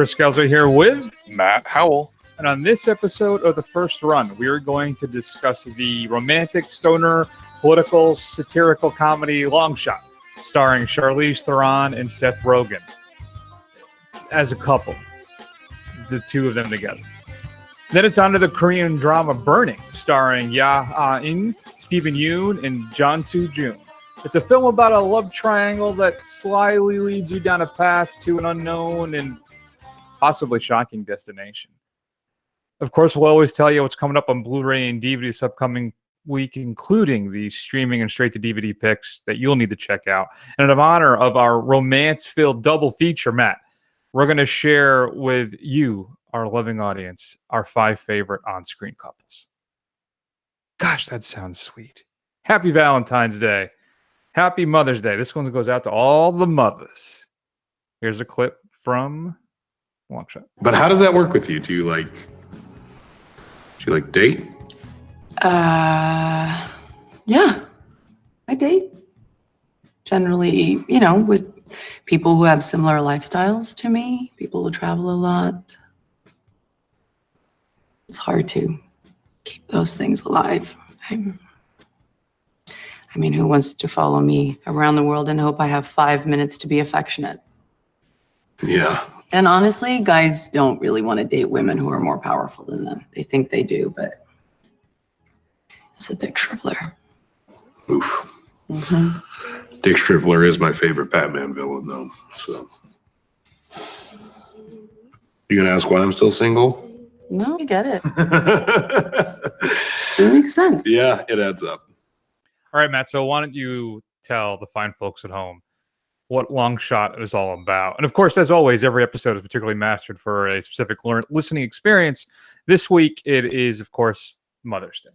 Chris Skelzer here with Matt Howell. And on this episode of The First Run, we are going to discuss the romantic, stoner, political, satirical comedy Long Shot, starring Charlize Theron and Seth Rogen as a couple, the two of them together. Then it's on to the Korean drama Burning, starring Yoo Ah-in, Steven Yeun, and Jon-seo Jun. It's a film about a love triangle that slyly leads you down a path to an unknown and possibly shocking destination. Of course, we'll always tell you what's coming up on Blu-ray and DVD this upcoming week, including the streaming and straight-to-DVD picks that you'll need to check out. And in honor of our romance-filled double feature, Matt, we're going to share with you, our loving audience, our 5 favorite on-screen couples. Gosh, that sounds sweet. Happy Valentine's Day. Happy Mother's Day. This one goes out to all the mothers. Here's a clip from Long Shot. But how does that work with you? Do you like date? Yeah, I date. Generally, with people who have similar lifestyles to me, people who travel a lot. It's hard to keep those things alive. I mean, who wants to follow me around the world and hope I have 5 minutes to be affectionate? Yeah. And honestly, guys don't really want to date women who are more powerful than them. They think they do, but it's a Dick Shriveler. Oof. Mm-hmm. Dick Shriveler is my favorite Batman villain, though. So, you gonna ask why I'm still single? No, I get it. It makes sense. Yeah, it adds up. All right, Matt, so why don't you tell the fine folks at home what Long Shot is all about? And of course, as always, every episode is particularly mastered for a specific listening experience. This week, it is, of course, Mother's Day.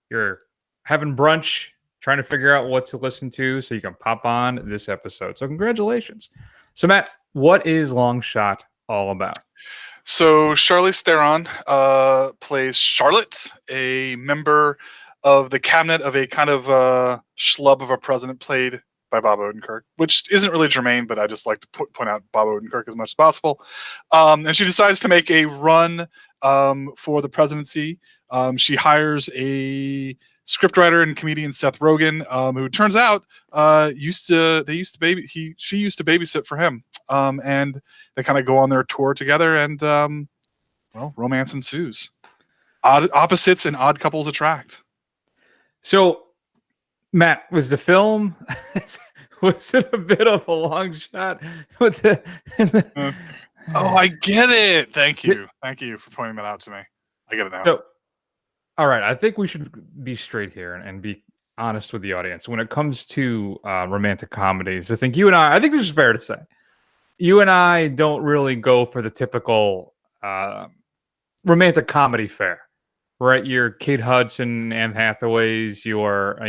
You're having brunch, trying to figure out what to listen to so you can pop on this episode. So congratulations. So, Matt, what is Long Shot all about? So Charlize Theron plays Charlotte, a member of the cabinet of a kind of schlub of a president played by Bob Odenkirk, which isn't really germane, but I just like to point out Bob Odenkirk as much as possible. And she decides to make a run for the presidency. She hires a scriptwriter and comedian, Seth Rogen, who turns out she used to babysit for him. And they kind of go on their tour together, and romance ensues. Opposites and odd couples attract. So, Matt, was the film was it a bit of a long shot? Oh, I get it. Thank you for pointing that out to me. I get it now. So, all right, I think we should be straight here and be honest with the audience when it comes to romantic comedies. I think this is fair to say. You and I don't really go for the typical romantic comedy fare, right? Your Kate Hudson, Anne Hathaways, your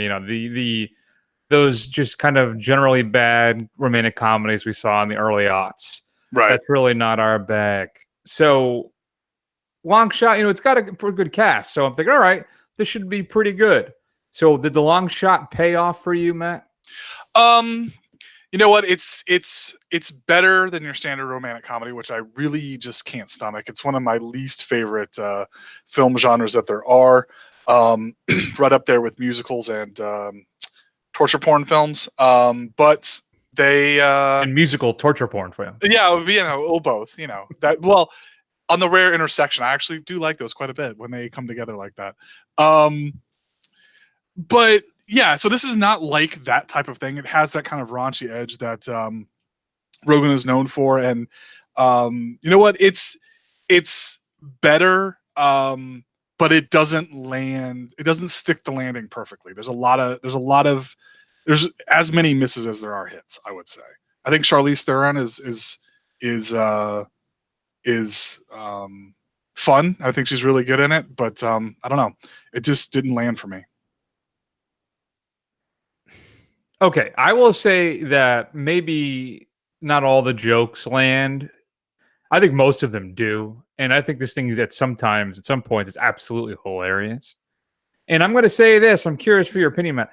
those just kind of generally bad romantic comedies we saw in the early aughts. Right. That's really not our bag. So Long Shot, it's got a pretty good cast. So I'm thinking, all right, this should be pretty good. So did the Long Shot pay off for you, Matt? You know what? It's better than your standard romantic comedy, which I really just can't stomach. It's one of my least favorite film genres that there are, right up there with musicals and torture porn films. But they and musical torture porn films. Yeah, both. That well, on the rare intersection, I actually do like those quite a bit when they come together like that. But yeah, so this is not like that type of thing. It has that kind of raunchy edge that Rogen is known for, and you know what? It's better, but it doesn't land. It doesn't stick the landing perfectly. There's as many misses as there are hits, I would say. I think Charlize Theron is fun. I think she's really good in it, but I don't know. It just didn't land for me. Okay, I will say that maybe not all the jokes land. I think most of them do. And I think this thing is at some point, it's absolutely hilarious. And I'm going to say this. I'm curious for your opinion, Matt.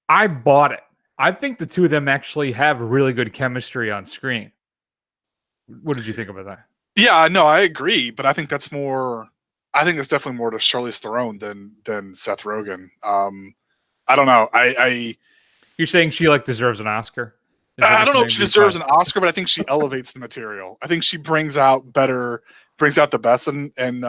I bought it. I think the two of them actually have really good chemistry on screen. What did you think about that? Yeah, no, I agree, but I think that's more. I think it's definitely more to Charlize Theron than Seth Rogen. I don't know. You're saying she like deserves an Oscar? I don't know if she deserves an Oscar, but I think she elevates the material. I think she brings out the best and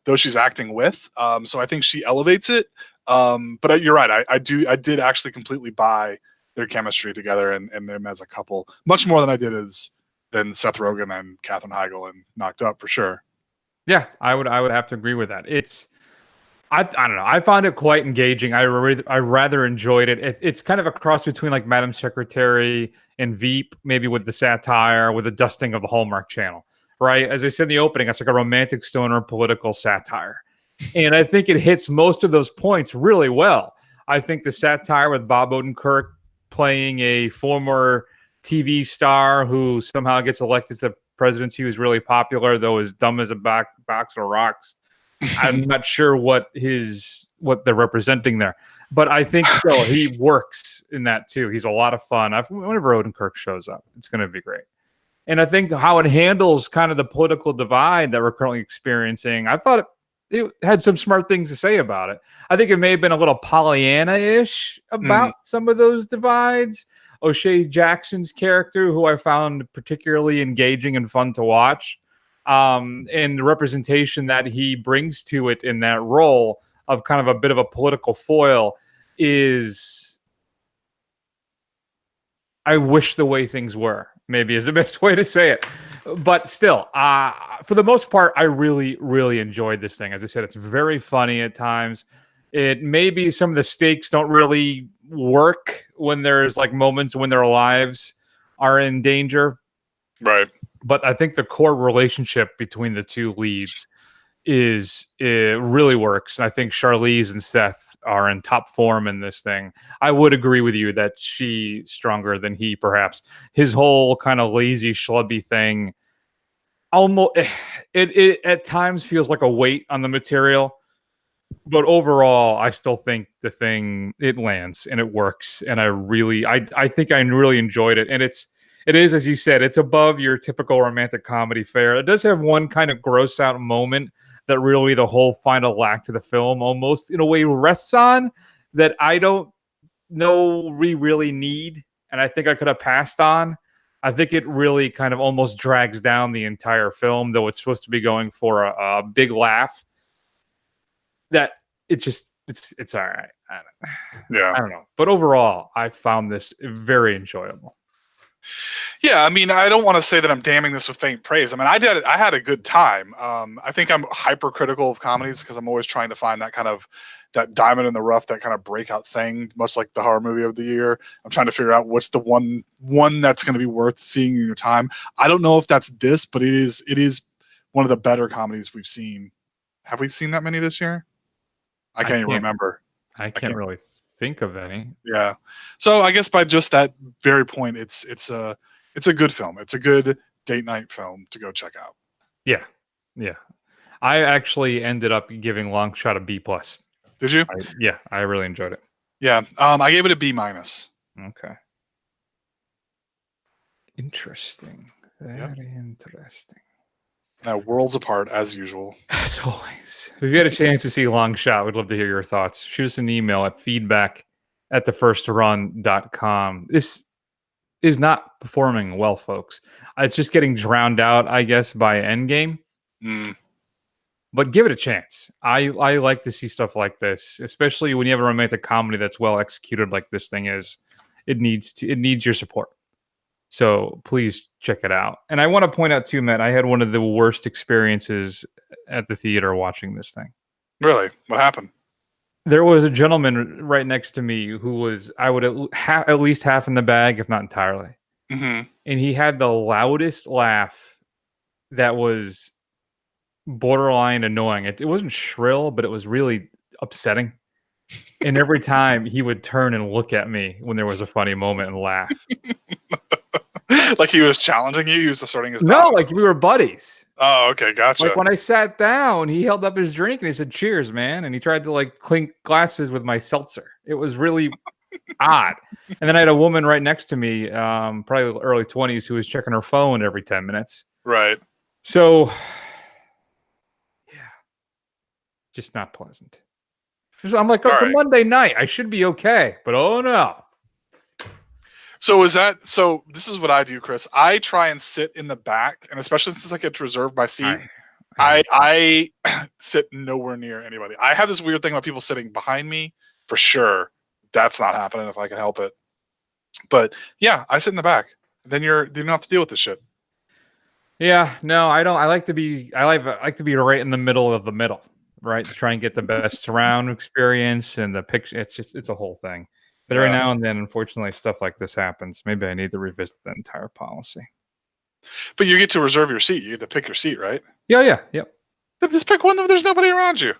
those she's acting with. So I think she elevates it. But you're right. I did actually completely buy their chemistry together and them as a couple, much more than I did than Seth Rogen and Katherine Heigl and Knocked Up for sure. Yeah, I would have to agree with that. I don't know. I found it quite engaging. I rather enjoyed it. It's kind of a cross between like Madam Secretary and Veep, maybe with the satire, with the dusting of the Hallmark Channel, right? As I said in the opening, it's like a romantic stoner political satire. And I think it hits most of those points really well. I think the satire with Bob Odenkirk playing a former TV star who somehow gets elected to the presidency, who's really popular, though is dumb as a box of rocks. I'm not sure what they're representing there, but I think still he works in that too. He's a lot of fun. Whenever Odenkirk shows up, it's going to be great. And I think how it handles kind of the political divide that we're currently experiencing, I thought it had some smart things to say about it. I think it may have been a little Pollyanna-ish about some of those divides. O'Shea Jackson's character, who I found particularly engaging and fun to watch. And the representation that he brings to it in that role of kind of a bit of a political foil is, I wish the way things were, maybe is the best way to say it. But still, for the most part, I really, really enjoyed this thing. As I said, it's very funny at times. It maybe some of the stakes don't really work when there's like moments when their lives are in danger. Right. But I think the core relationship between the two leads it really works. And I think Charlize and Seth are in top form in this thing. I would agree with you that she's stronger than he, perhaps. His whole kind of lazy, schlubby thing, almost it at times feels like a weight on the material. But overall, I still think the thing, it lands and it works. And I think I really enjoyed it. And it is, as you said, it's above your typical romantic comedy fare. It does have one kind of gross out moment that really the whole final act of the film almost in a way rests on, that I don't know we really need. And I think I could have passed on. I think it really kind of almost drags down the entire film, though it's supposed to be going for a big laugh. That it's all right. I don't know. But overall, I found this very enjoyable. Yeah, I mean, I don't want to say that I'm damning this with faint praise. I mean, I had a good time. I think I'm hypercritical of comedies because I'm always trying to find that diamond in the rough, that kind of breakout thing, much like the horror movie of the year. I'm trying to figure out what's the one that's going to be worth seeing in your time. I don't know if that's this, but it is one of the better comedies we've seen. Have we seen that many this year? I can't even remember. I can't really think of any. Yeah. So I guess by just that very point, it's a good film. It's a good date night film to go check out. Yeah. Yeah. I actually ended up giving Long Shot a B+. Did you? I really enjoyed it. Yeah. I gave it a B-. Okay. Interesting. Very interesting. Now, worlds apart as usual. As always. If you had a chance to see Long Shot, we'd love to hear your thoughts. Shoot us an email at feedback@thefirstrun.com. This is not performing well, folks. It's just getting drowned out, I guess, by Endgame. But give it a chance. I like to see stuff like this, especially when you have a romantic comedy that's well executed like this thing is. It needs your support. So please check it out. And I want to point out too, Matt, I had one of the worst experiences at the theater watching this thing. Really? What happened? There was a gentleman right next to me who was, I would at least half in the bag, if not entirely. Mm-hmm. And he had the loudest laugh that was borderline annoying. It wasn't shrill, but it was really upsetting. And every time he would turn and look at me when there was a funny moment and laugh. Like he was challenging you? He was asserting his dominance? No, like we were buddies. Oh, okay, gotcha. Like when I sat down, he held up his drink and he said, "Cheers, man." And he tried to like clink glasses with my seltzer. It was really odd. And then I had a woman right next to me, probably early 20s, who was checking her phone every 10 minutes. Right. So, yeah, just not pleasant. So I'm like, oh, it's a Sorry. Monday night. I should be okay. But oh no. So this is what I do, Chris. I try and sit in the back, and especially since I get to reserve my seat, I sit nowhere near anybody. I have this weird thing about people sitting behind me for sure. That's not happening if I can help it. But yeah, I sit in the back. Then you don't have to deal with this shit. Yeah, no, I don't. I like to be right in the middle of the middle, right? To try and get the best surround experience and the picture. It's a whole thing. But every now and then, unfortunately, stuff like this happens. Maybe I need to revisit the entire policy. But you get to reserve your seat. You get to pick your seat, right? Yep. Just pick one. There's nobody around you.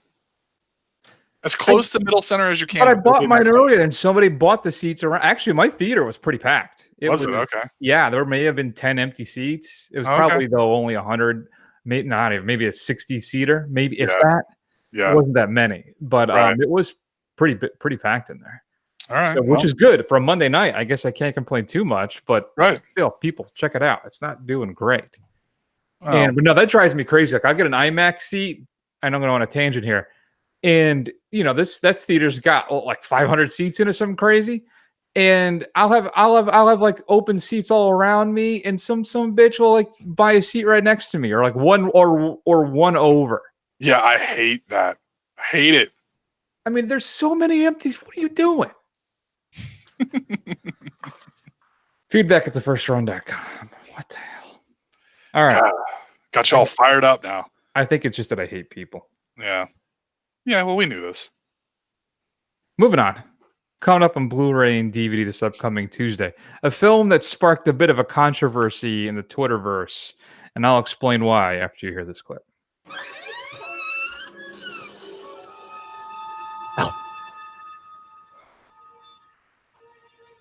As close to middle center as you can. But I bought mine earlier, and somebody bought the seats around. Actually, my theater was pretty packed. Was it? Okay. Yeah, there may have been 10 empty seats. It was probably though only 100, maybe not even, maybe a 60-seater, maybe if that. Yeah, it wasn't that many, but it was pretty packed in there. All right, so, which is good for a Monday night. I guess I can't complain too much, but still, people check it out. It's not doing great. But no, that drives me crazy. Like I get an IMAX seat, and I'm going on a tangent here. And that theater's got like 500 seats in it, something crazy. And I'll have like open seats all around me, and some bitch will like buy a seat right next to me, or like one or one over. Yeah, I hate that. I hate it. I mean, there's so many empties. What are you doing? Feedback at thefirstrun.com. What the hell? All right. Got you all fired up now. I think it's just that I hate people. Yeah. Yeah, well, we knew this. Moving on. Coming up on Blu-ray and DVD this upcoming Tuesday. A film that sparked a bit of a controversy in the Twitterverse. And I'll explain why after you hear this clip.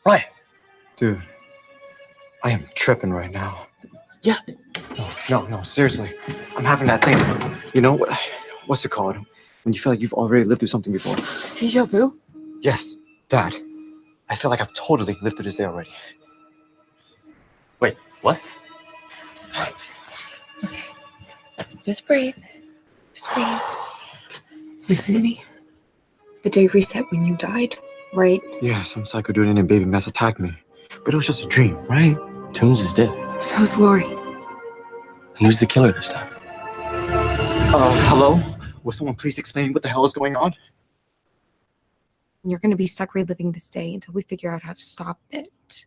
Right. Dude, I am tripping right now. Yeah. No, seriously. I'm having that thing. You know, what's it called? When you feel like you've already lived through something before. Deja vu? Yes, that. I feel like I've totally lived through this day already. Wait, what? Just breathe. Just breathe. Listen to me. The day reset when you died, right? Yeah, some psycho dude and baby mess attacked me. But it was just a dream, right? Toombs is dead. So's Lori. And who's the killer this time? Hello? Will someone please explain what the hell is going on? You're going to be stuck reliving this day until we figure out how to stop it.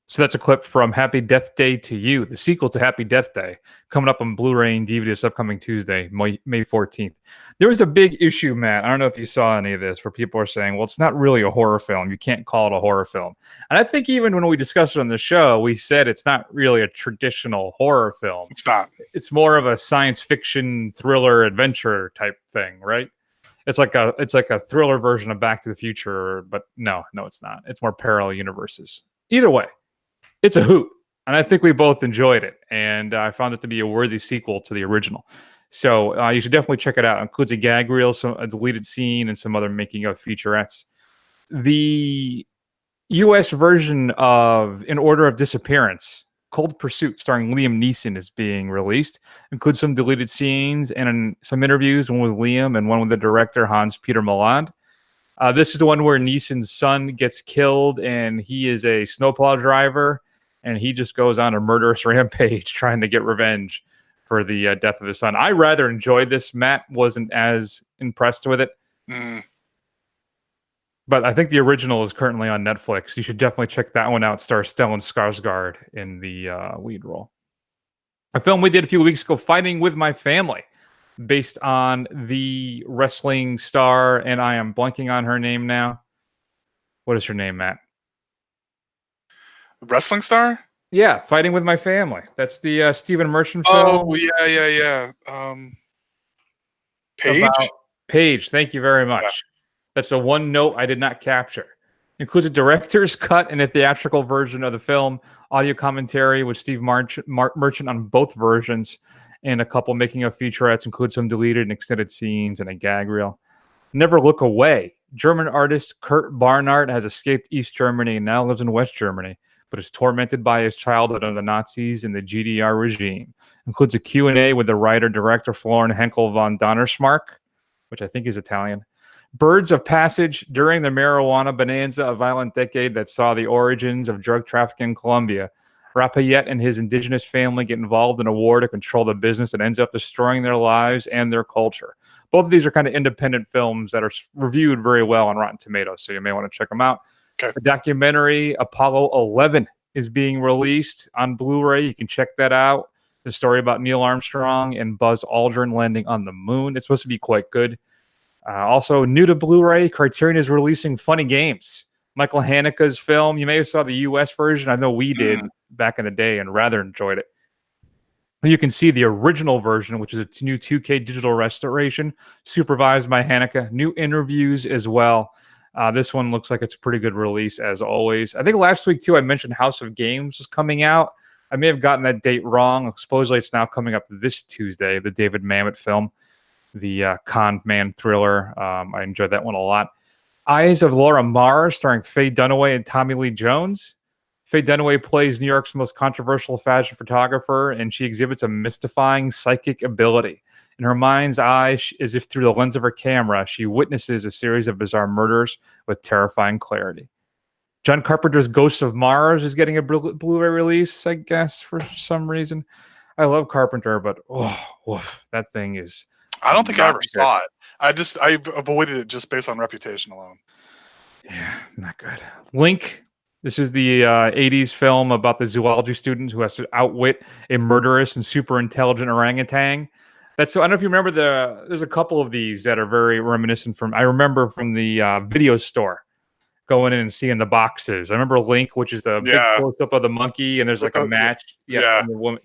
So that's a clip from Happy Death Day to You, the sequel to Happy Death Day, coming up on Blu-ray and DVD this upcoming Tuesday, May 14th. There was a big issue, Matt. I don't know if you saw any of this, where people are saying, well, it's not really a horror film. You can't call it a horror film. And I think even when we discussed it on the show, we said it's not really a traditional horror film. It's not. It's more of a science fiction, thriller, adventure type thing, right? It's like a thriller version of Back to the Future, but no, it's not. It's more parallel universes. Either way, it's a hoot, and I think we both enjoyed it, and I found it to be a worthy sequel to the original. So you should definitely check it out. It includes a gag reel, a deleted scene, and some other making-of featurettes. The U.S. version of In Order of Disappearance, Cold Pursuit, starring Liam Neeson, is being released. Includes some deleted scenes and some interviews, one with Liam and one with the director, Hans-Peter Milland. This is the one where Neeson's son gets killed, and he is a snowplow driver, and he just goes on a murderous rampage trying to get revenge for the death of his son. I rather enjoyed this. Matt wasn't as impressed with it. But I think the original is currently on Netflix. You should definitely check that one out. It stars Stellan Skarsgård in the lead role. A film we did a few weeks ago, Fighting With My Family, based on the wrestling star, and I am blanking on her name now. What is her name, Matt? Wrestling star? Yeah, Fighting With My Family. That's the Stephen Merchant film. Oh, yeah. Paige? Paige, thank you very much. Yeah. That's the one note I did not capture. Includes a director's cut and a theatrical version of the film, audio commentary with Steve Merchant on both versions, and a couple making of featurettes, include some deleted and extended scenes and a gag reel. Never Look Away. German artist Kurt Barnard has escaped East Germany and now lives in West Germany, but is tormented by his childhood under the Nazis and the GDR regime. Includes a Q&A with the writer-director Florin Henkel von Donnersmarck, which I think is Italian. Birds of Passage during the marijuana bonanza, a violent decade that saw the origins of drug trafficking in Colombia. Rapayet and his indigenous family get involved in a war to control the business that ends up destroying their lives and their culture. Both of these are kind of independent films that are reviewed very well on Rotten Tomatoes, so you may want to check them out. Okay. The documentary Apollo 11 is being released on Blu-ray. You can check that out. The story about Neil Armstrong and Buzz Aldrin landing on the moon. It's supposed to be quite good. Also, new to Blu-ray, Criterion is releasing Funny Games. Michael Haneke's film. You may have saw the U.S. version. I know we did back in the day and rather enjoyed it. You can see the original version, which is its new 2K digital restoration, supervised by Haneke. New interviews as well. This one looks like it's a pretty good release, as always. I think last week, too, I mentioned House of Games was coming out. I may have gotten that date wrong. Supposedly, it's now coming up this Tuesday, the David Mamet film, the con man thriller. I enjoyed that one a lot. Eyes of Laura Mars, starring Faye Dunaway and Tommy Lee Jones. Faye Dunaway plays New York's most controversial fashion photographer, and she exhibits a mystifying psychic ability. In her mind's eye, as if through the lens of her camera, she witnesses a series of bizarre murders with terrifying clarity. John Carpenter's Ghosts of Mars is getting a Blu-ray release, I guess, for some reason. I love Carpenter, but that thing is... I don't think I ever saw it. I avoided it just based on reputation alone. Yeah, not good. Link. This is the 80s film about the zoology student who has to outwit a murderous and super intelligent orangutan. I don't know if you remember there's a couple of these that are very reminiscent from, I remember from the video store going in and seeing the boxes. I remember Link, which is the big close-up of the monkey, and there's like a match. And the woman,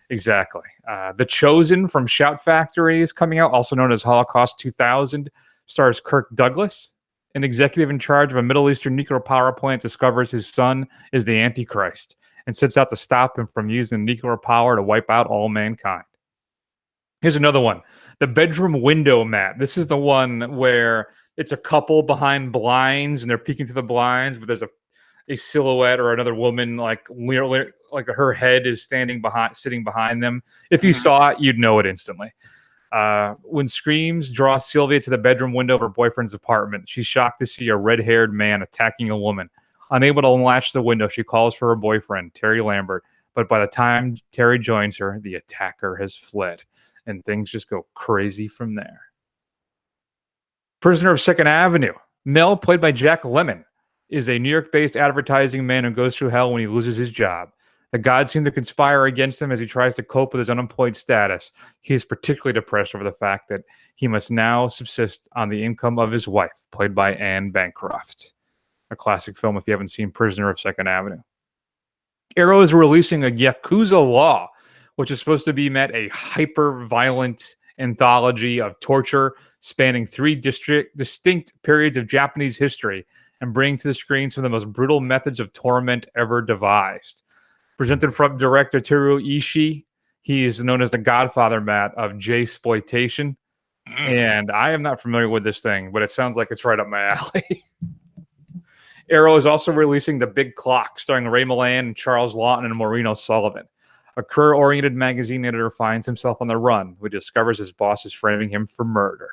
exactly. The Chosen from Shout Factory is coming out, also known as Holocaust 2000. Stars Kirk Douglas. An executive in charge of a Middle Eastern nuclear power plant discovers his son is the Antichrist and sets out to stop him from using nuclear power to wipe out all mankind. Here's another one. The Bedroom Window Mat. This is the one where it's a couple behind blinds and they're peeking through the blinds, but there's a silhouette or another woman, like her head is sitting behind them. If you saw it, you'd know it instantly. When screams draw Sylvia to the bedroom window of her boyfriend's apartment, she's shocked to see a red-haired man attacking a woman. Unable to unlatch the window, she calls for her boyfriend, Terry Lambert. But by the time Terry joins her, the attacker has fled. And things just go crazy from there. Prisoner of Second Avenue. Mel, played by Jack Lemmon, is a New York-based advertising man who goes through hell when he loses his job. The gods seem to conspire against him as he tries to cope with his unemployed status. He is particularly depressed over the fact that he must now subsist on the income of his wife, played by Anne Bancroft. A classic film if you haven't seen Prisoner of Second Avenue. Arrow is releasing a Yakuza Law, which is supposed to be a hyper-violent anthology of torture spanning 3 distinct periods of Japanese history and bringing to the screen some of the most brutal methods of torment ever devised. Presented from director Teruo Ishii. He is known as the godfather, Matt, of J-sploitation. And I am not familiar with this thing, but it sounds like it's right up my alley. Arrow is also releasing The Big Clock, starring Ray Milland and Charles Lawton and Maureen O'Sullivan. A career-oriented magazine editor finds himself on the run, who discovers his boss is framing him for murder.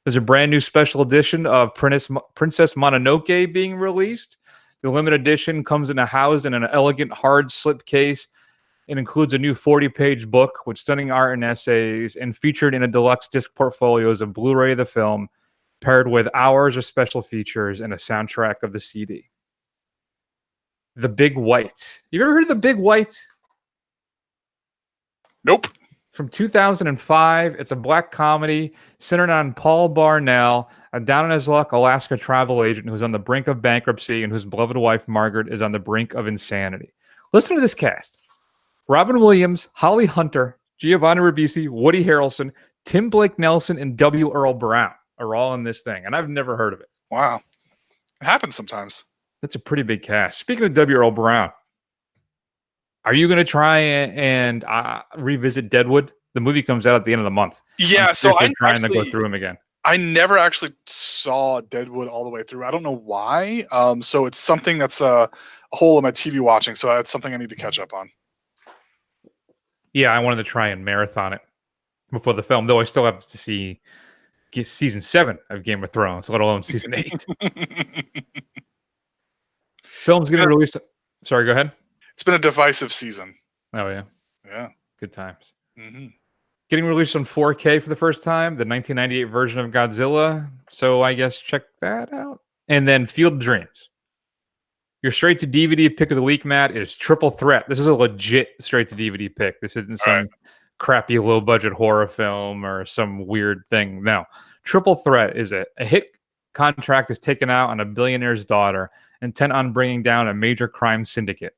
There's a brand new special edition of Princess Mononoke being released. The limited edition comes housed in an elegant hard slip case. It includes a new 40-page book with stunning art and essays, and featured in a deluxe disc portfolios of Blu-ray of the film, paired with hours of special features and a soundtrack of the CD. The Big White. You ever heard of The Big White? Nope. From 2005, it's a black comedy centered on Paul Barnell, a down-on-his-luck Alaska travel agent who's on the brink of bankruptcy and whose beloved wife, Margaret, is on the brink of insanity. Listen to this cast. Robin Williams, Holly Hunter, Giovanni Ribisi, Woody Harrelson, Tim Blake Nelson, and W. Earl Brown are all in this thing, and I've never heard of it. Wow. It happens sometimes. That's a pretty big cast. Speaking of W. Earl Brown, are you going to try and revisit Deadwood? The movie comes out at the end of the month. Yeah, so I'm trying to go through them again. I never actually saw Deadwood all the way through. I don't know why. So it's something that's a hole in my TV watching. So that's something I need to catch up on. Yeah, I wanted to try and marathon it before the film, though I still have to see season 7 of Game of Thrones, let alone season 8. Film's getting released. Sorry, go ahead. It's been a divisive season. Oh, yeah. Yeah. Good times. Mm-hmm. Getting released on 4K for the first time, the 1998 version of Godzilla. So I guess check that out. And then Field of Dreams. Your straight to DVD pick of the week, Matt, is Triple Threat. This is a legit straight to DVD pick. This isn't some crappy low budget horror film or some weird thing. No. Triple Threat is a hit contract is taken out on a billionaire's daughter, intent on bringing down a major crime syndicate.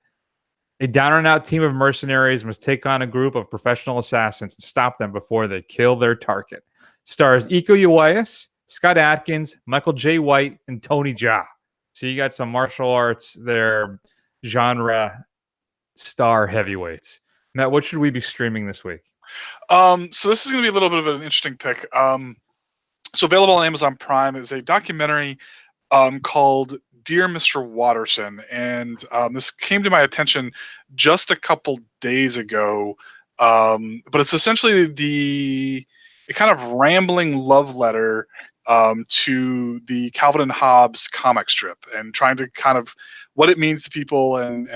A down-and-out team of mercenaries must take on a group of professional assassins and stop them before they kill their target. Stars Iko Uwais, Scott Adkins, Michael J. White, and Tony Jaa. So you got some martial arts there, genre star heavyweights. Matt, what should we be streaming this week? So this is going to be a little bit of an interesting pick. So available on Amazon Prime is a documentary called Dear Mr. Watterson. And this came to my attention just a couple days ago. But it's essentially a kind of rambling love letter to the Calvin and Hobbes comic strip, and trying to kind of what it means to people and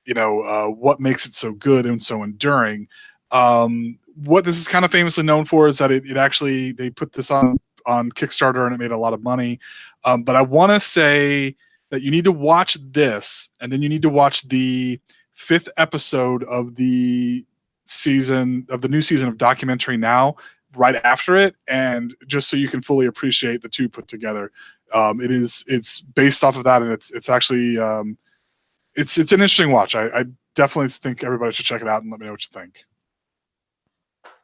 what makes it so good and so enduring. What this is kind of famously known for is that it actually, they put this on Kickstarter and it made a lot of money. But I want to say that you need to watch this, and then you need to watch the 5th episode of the new season of Documentary Now right after it, and just so you can fully appreciate the two put together. It's based off of that, and it's actually it's an interesting watch. I definitely think everybody should check it out and let me know what you think.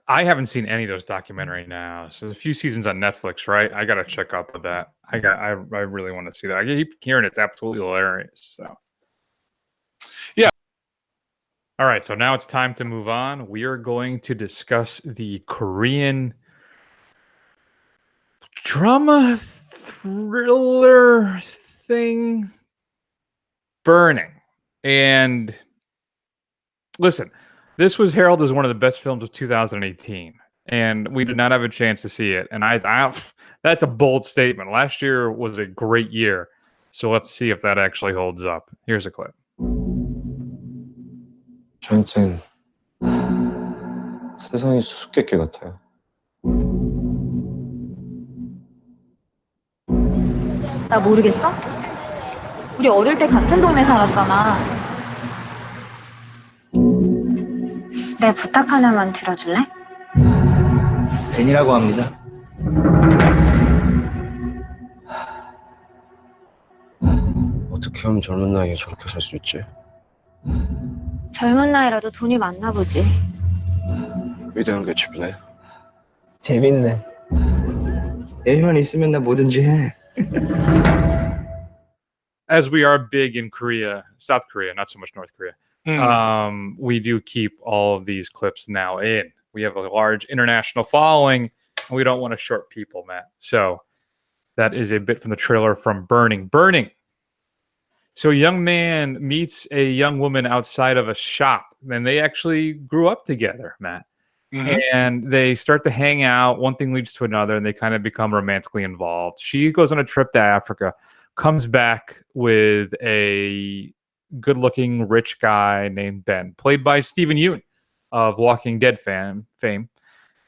I haven't seen any of those documentary now. So there's a few seasons on Netflix, right? I got to check up with that. I really want to see that. I keep hearing it's absolutely hilarious. So yeah. All right. So now it's time to move on. We are going to discuss the Korean drama thriller thing, Burning. And listen, this was heralded as one of the best films of 2018, and we did not have a chance to see it. And that's a bold statement. Last year was a great year, so let's see if that actually holds up. Here's a clip. 저한텐 세상이 수수께끼 같아요. 나 모르겠어? 우리 어릴 때 같은 동네 살았잖아. 내 부탁 하나만 들어줄래? 벤이라고 합니다. 어떻게 하면 젊은 나이에 저렇게 살 수 있지? 젊은 나이라도 돈이 많나 보지. 위대한 게 집이네. 재밌네. 내 힘만 있으면 나 뭐든지 해. As we are big in Korea, South Korea, not so much North Korea, we do keep all of these clips now in. We have a large international following, and we don't want to short people, Matt. So that is a bit from the trailer from Burning. Burning. So a young man meets a young woman outside of a shop, and they actually grew up together, Matt. Mm-hmm. And they start to hang out. One thing leads to another, and they kind of become romantically involved. She goes on a trip to Africa, comes back with a good-looking rich guy named Ben, played by Steven Yeun of Walking Dead fame.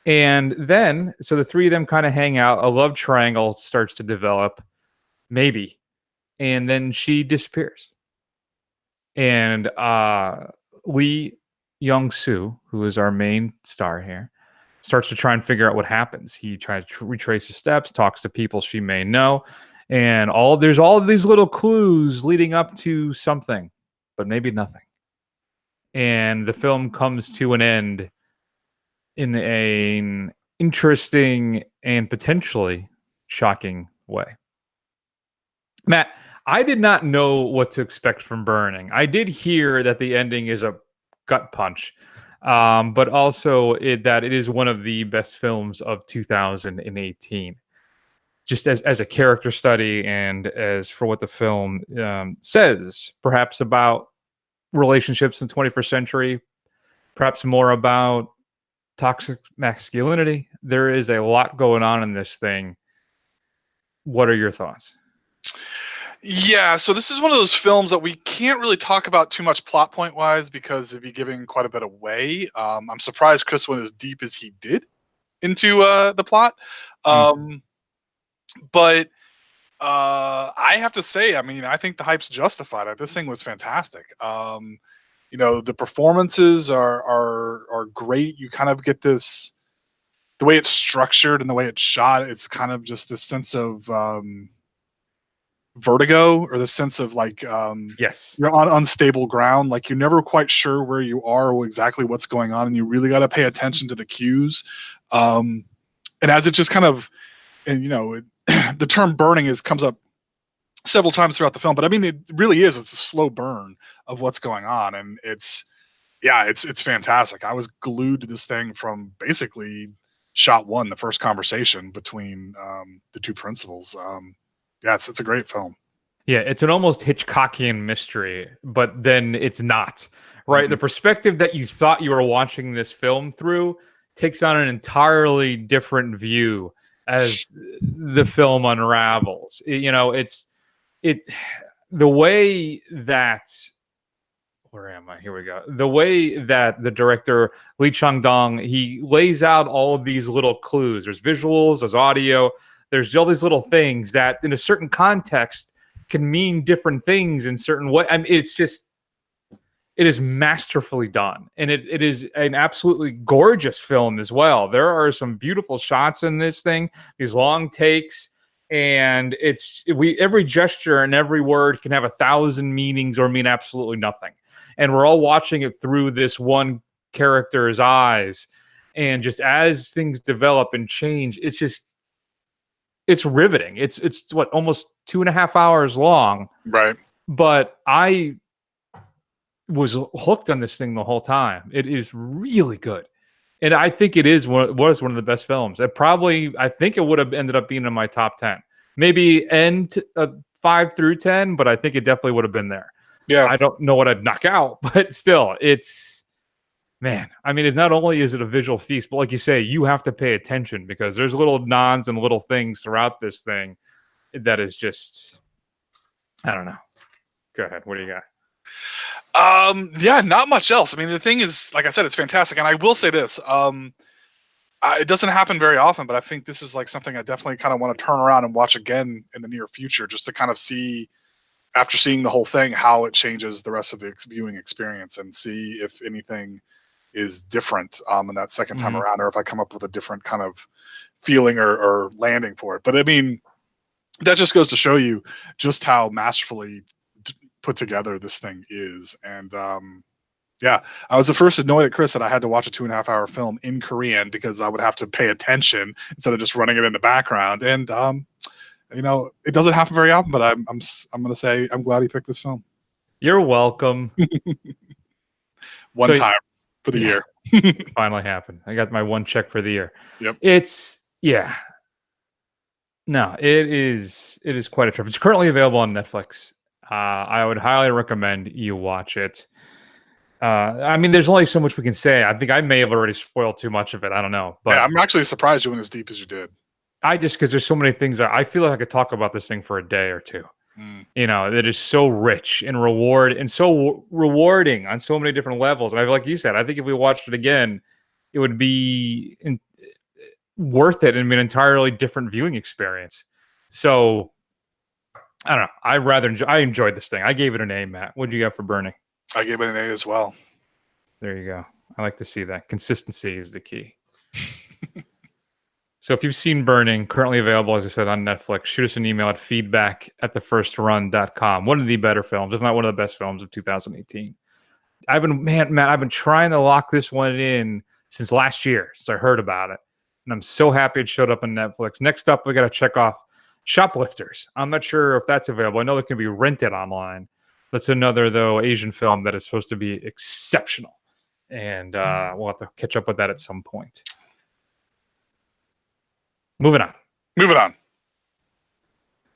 And then, so the three of them kind of hang out. A love triangle starts to develop, maybe. And then she disappears. And Lee Young-soo, who is our main star here, starts to try and figure out what happens. He tries to retrace his steps, talks to people she may know, and there's all of these little clues leading up to something, but maybe nothing. And the film comes to an end in an interesting and potentially shocking way. Matt, I did not know what to expect from Burning. I did hear that the ending is a gut punch. but also that it is one of the best films of 2018. Just as a character study and as for what the film says, perhaps about relationships in the 21st century, perhaps more about toxic masculinity. There is a lot going on in this thing. What are your thoughts? Yeah, so this is one of those films that we can't really talk about too much plot point wise because it'd be giving quite a bit away. I'm surprised Chris went as deep as he did into the plot. But I have to say, I mean, I think the hype's justified. This thing was fantastic. You know, the performances are great. You kind of get this, the way it's structured and the way it's shot. It's kind of just this sense of vertigo, or the sense of like, yes, you're on unstable ground. Like you're never quite sure where you are or exactly what's going on, and you really got to pay attention to the cues. And as it just kind of, and you know, the term burning comes up several times throughout the film, but I mean, it really is. It's a slow burn of what's going on, and it's fantastic. I was glued to this thing from basically shot one, the first conversation between the two principals. Yeah, it's a great film. Yeah, it's an almost Hitchcockian mystery, but then it's not, right? Mm-hmm. The perspective that you thought you were watching this film through takes on an entirely different view as the film unravels. You know, it's the way that, where am I? Here we go. The way that the director Lee Chang-dong, he lays out all of these little clues. There's visuals, there's audio, there's all these little things that in a certain context can mean different things in certain way. I mean, it is masterfully done. And it is an absolutely gorgeous film as well. There are some beautiful shots in this thing, these long takes, and every gesture and every word can have 1,000 meanings or mean absolutely nothing. And we're all watching it through this one character's eyes. And just as things develop and change, it's riveting. It's what, almost 2.5 hours long. Right. But I was hooked on this thing the whole time. It is really good. And I think it was one of the best films. I think it would have ended up being in my top 10. Maybe end 5 through 10, but I think it definitely would have been there. Yeah. I don't know what I'd knock out, but still, man, I mean, it's not only is it a visual feast, but like you say, you have to pay attention because there's little nods and little things throughout this thing that is just, I don't know. Go ahead. What do you got? Yeah, not much else. I mean, the thing is, like I said, it's fantastic. And I will say this, it doesn't happen very often, but I think this is like something I definitely kind of want to turn around and watch again in the near future, just to kind of see, after seeing the whole thing, how it changes the rest of the viewing experience and see if anything is different in that second time around, or if I come up with a different kind of feeling or landing for it. But I mean, that just goes to show you just how masterfully put together this thing is. And yeah, I was the first annoyed at Chris that I had to watch a 2.5 hour film in Korean because I would have to pay attention instead of just running it in the background. And you know, it doesn't happen very often, but I'm going to say I'm glad he picked this film. You're welcome. One time for the year. Finally happened. I got my one check for the year. Yep. No, it is quite a trip. It's currently available on Netflix. I would highly recommend you watch it. I mean, there's only so much we can say. I think I may have already spoiled too much of it. I don't know. But yeah, I'm actually surprised you went as deep as you did. Because there's so many things I feel like I could talk about this thing for a day or two. You know, it is so rich and rewarding on so many different levels. And like you said, I think if we watched it again, it would be worth it and be an entirely different viewing experience. So I don't know. I enjoyed this thing. I gave it an A, Matt. What did you got for Burning? I gave it an A as well. There you go. I like to see that. Consistency is the key. So if you've seen Burning, currently available, as I said, on Netflix, shoot us an email at feedback@thefirstrun.com. One of the better films, if not one of the best films of 2018. I've been trying to lock this one in since last year, since I heard about it. And I'm so happy it showed up on Netflix. Next up, we got to check off Shoplifters. I'm not sure if that's available. I know it can be rented online. That's another, though, Asian film that is supposed to be exceptional. and we'll have to catch up with that at some point. Moving on. Moving on.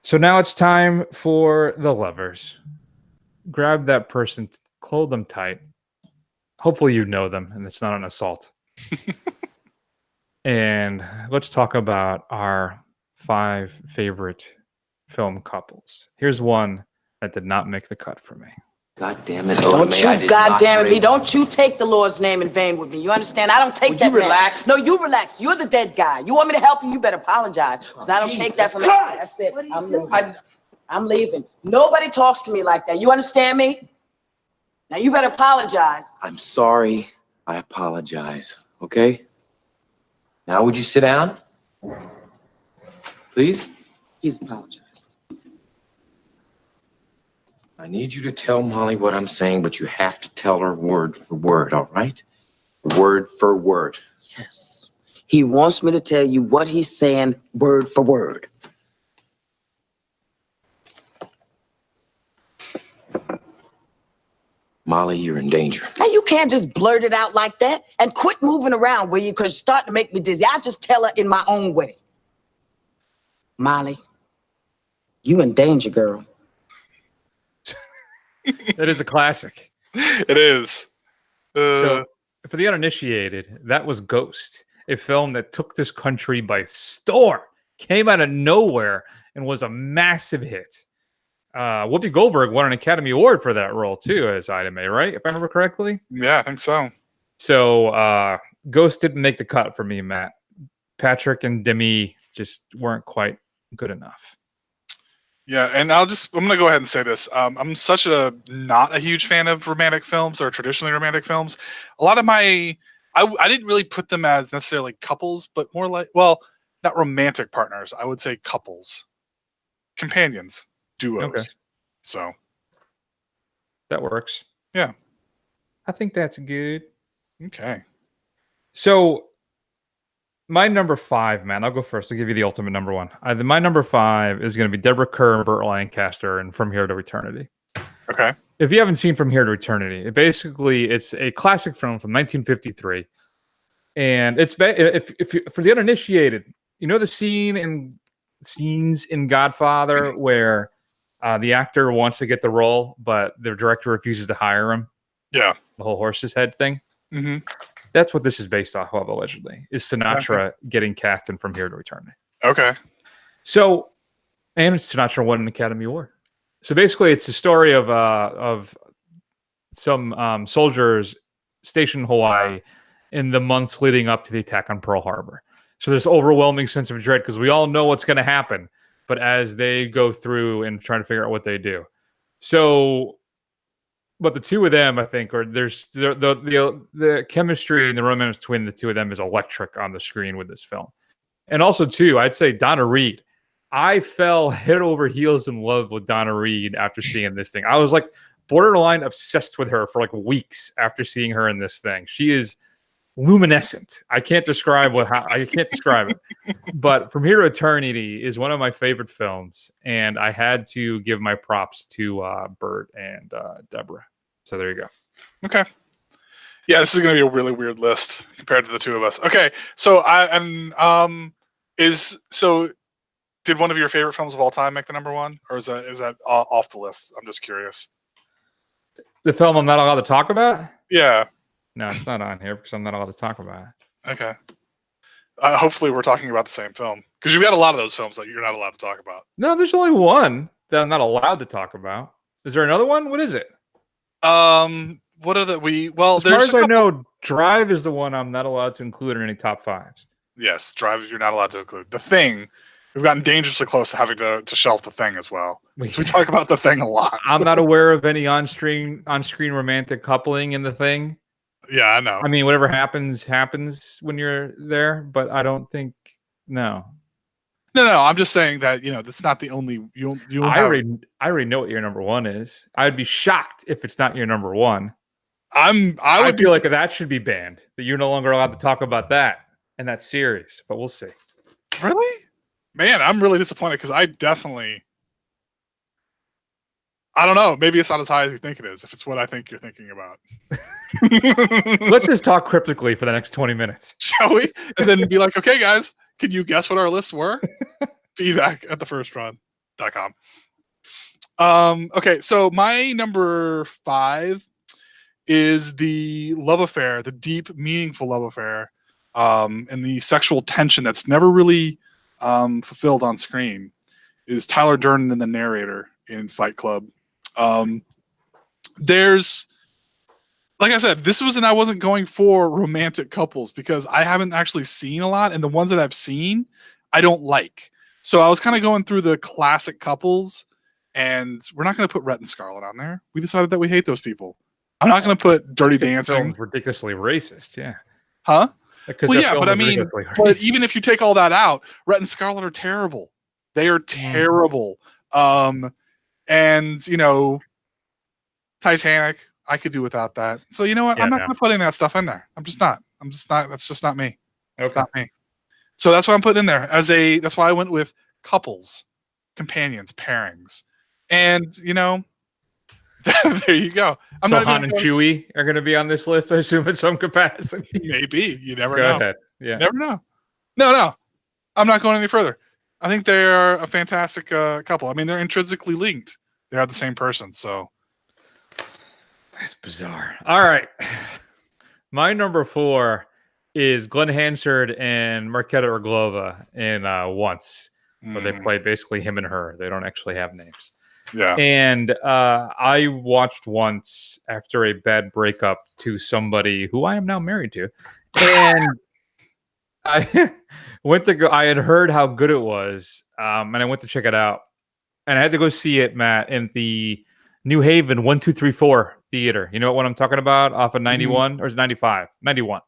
So now it's time for the lovers. Grab that person, clothe them tight. Hopefully you know them and it's not an assault. And let's talk about our 5 favorite film couples. Here's one that did not make the cut for me. God damn it, Don't you, God damn it, me. Don't you take the Lord's name in vain with me. You understand? I don't take that. You relax? No, you relax. You're the dead guy. You want me to help you? You better apologize. Because I don't take that from anybody. That's it. I'm leaving. I'm leaving. Nobody talks to me like that. You understand me? Now you better apologize. I'm sorry. I apologize. Okay? Now would you sit down? Please? He's apologized. I need you to tell Molly what I'm saying, but you have to tell her word for word, all right? Word for word. Yes. He wants me to tell you what he's saying word for word. Molly, you're in danger. Now you can't just blurt it out like that and quit moving around, will you? Because you're starting to make me dizzy. I'll just tell her in my own way. Molly, you in danger, girl. That is a classic. It is. So, for the uninitiated, that was Ghost, a film that took this country by storm, came out of nowhere, and was a massive hit. Whoopi Goldberg won an Academy Award for that role, too, as Ida May, right? If I remember correctly? Yeah, I think so. So, Ghost didn't make the cut for me, Matt. Patrick and Demi just weren't quite good enough. Yeah, and I'm going to go ahead and say this. I'm not a huge fan of romantic films or traditionally romantic films. A lot of I didn't really put them as necessarily couples, but more like, well, not romantic partners. I would say couples, companions, duos. Okay. So that works. Yeah. I think that's good. Okay. So my number 5, man, I'll go first. I'll give you the ultimate number 1. My number 5 is going to be Deborah Kerr and Burt Lancaster and From Here to Eternity. Okay. If you haven't seen From Here to Eternity, it's a classic film from 1953. And it's for the uninitiated, you know the scenes in Godfather where the actor wants to get the role, but the director refuses to hire him? Yeah. The whole horse's head thing? Mm-hmm. That's what this is based off of, allegedly, is Sinatra getting cast in From Here to Eternity. Okay. So, and Sinatra won an Academy Award. So basically, it's a story of some soldiers stationed in Hawaii in the months leading up to the attack on Pearl Harbor. So there's overwhelming sense of dread because we all know what's going to happen, but as they go through and try to figure out what they do. So, but the two of them, I think, or there's the chemistry and the romance between the two of them is electric on the screen with this film. And also, too, I'd say Donna Reed. I fell head over heels in love with Donna Reed after seeing this thing. I was like borderline obsessed with her for like weeks after seeing her in this thing. She is luminescent. I can't describe it. But From Here to Eternity is one of my favorite films, and I had to give my props to Bert and Deborah. So there you go. Okay. Yeah, this is going to be a really weird list compared to the two of us. Okay, so did one of your favorite films of all time make the number 1, or is that off the list? I'm just curious. The film I'm not allowed to talk about? Yeah. No, it's not on here because I'm not allowed to talk about it. Okay. Hopefully we're talking about the same film, because you've got a lot of those films that you're not allowed to talk about. No, there's only one that I'm not allowed to talk about. Is there another one? What is it? What are as far as I know, Drive is the one I'm not allowed to include in any top 5s. Yes, Drive you're not allowed to include. The Thing, we've gotten dangerously close to having to shelf The Thing as well. So we talk about The Thing a lot. I'm not aware of any on-screen romantic coupling in The Thing. Yeah, I know. I mean, whatever happens when you're there, but I don't think No, I'm just saying that, that's not the only I already know what your number 1 is. I would be shocked if it's not your number 1. I would feel like that should be banned. That you're no longer allowed to talk about that in that series. But we'll see. Really? Man, I'm really disappointed because I definitely I don't know. Maybe it's not as high as you think it is. If it's what I think you're thinking about, Let's just talk cryptically for the next 20 minutes. shall we? And then be like, okay, guys, can you guess what our lists were? Feedback at thefirstrun.com. Okay, so my number 5 is the love affair, the deep, meaningful love affair, and the sexual tension that's never really fulfilled on screen. Is Tyler Durden and the narrator in Fight Club. There's, like I said, I wasn't going for romantic couples because I haven't actually seen a lot, and the ones that I've seen, I don't like. So I was kind of going through the classic couples, and we're not going to put Rhett and Scarlett on there. We decided that we hate those people. I'm not going to put Dirty Dancing. Ridiculously racist, yeah. Huh? Because well, yeah, but I mean, but even if you take all that out, Rhett and Scarlett are terrible. They are terrible. And you know, Titanic, I could do without that. So you know what? I'm not putting that stuff in there. I'm just not. That's just not me. It's not me. So that's what I'm putting in there that's why I went with couples, companions, pairings. And you know, there you go. So Han and Chewie are going to be on this list, I assume, in some capacity. Maybe. You never Go know. ahead. Yeah. Never know. No. I'm not going any further. I think they're a fantastic couple. I mean, they're intrinsically linked. They are the same person, so. That's bizarre. All right. My number 4 is Glenn Hansard and Marketa Irglova in Once, where they play basically him and her. They don't actually have names. Yeah. And I watched Once after a bad breakup to somebody who I am now married to. And I went to go. I had heard how good it was, and I went to check it out. And I had to go see it, Matt, in the New Haven 1234 theater. You know what I'm talking about? Off of 91 or is it 95? 91.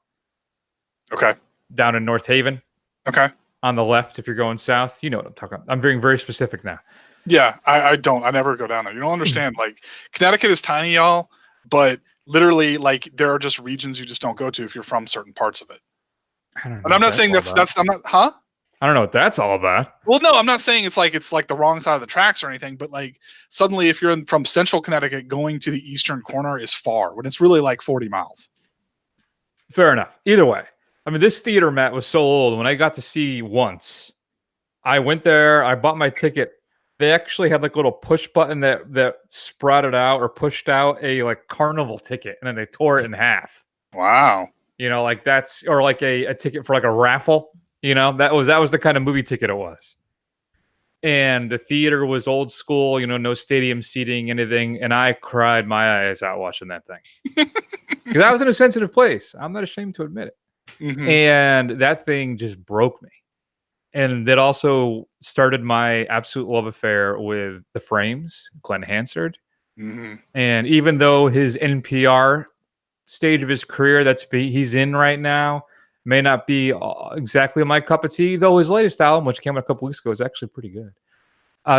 Okay. Down in North Haven. Okay. On the left, if you're going south, you know what I'm talking about. I'm being very specific now. Yeah, I don't. I never go down there. You don't understand. Like Connecticut is tiny, y'all, but literally, like there are just regions you just don't go to if you're from certain parts of it. I don't know. And I'm not saying that's I'm not, huh? I don't know what that's all about. Well, no, I'm not saying it's like the wrong side of the tracks or anything, but like suddenly if you're from central Connecticut, going to the eastern corner is far when it's really like 40 miles. Fair enough. Either way, I mean, this theater, Matt, was so old. When I got to see Once, I went there, I bought my ticket. They actually had like a little push button that sprouted out or pushed out a like carnival ticket, and then they tore it in half. Wow. You know, like that's, or like a ticket for like a raffle. You know, that was the kind of movie ticket it was. And the theater was old school, you know, no stadium seating, anything. And I cried my eyes out watching that thing. Because I was in a sensitive place. I'm not ashamed to admit it. Mm-hmm. And that thing just broke me. And that also started my absolute love affair with The Frames, Glenn Hansard. Mm-hmm. And even though his NPR stage of his career he's in right now may not be exactly my cup of tea, though his latest album, which came out a couple weeks ago, is actually pretty good.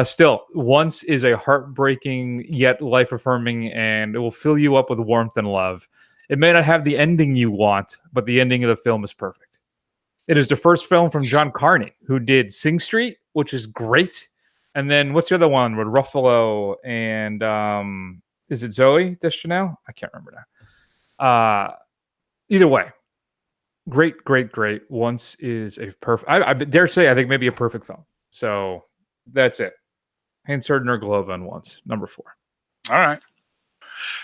Still, Once is a heartbreaking yet life-affirming, and it will fill you up with warmth and love. It may not have the ending you want, but the ending of the film is perfect. It is the first film from John Carney, who did Sing Street, which is great. And then what's the other one with Ruffalo and is it Zooey Deschanel? I can't remember now. Either way, great. Once is a perfect. I dare say I think maybe a perfect film. So that's it. Hansard and Irglova on Once, number 4. All right.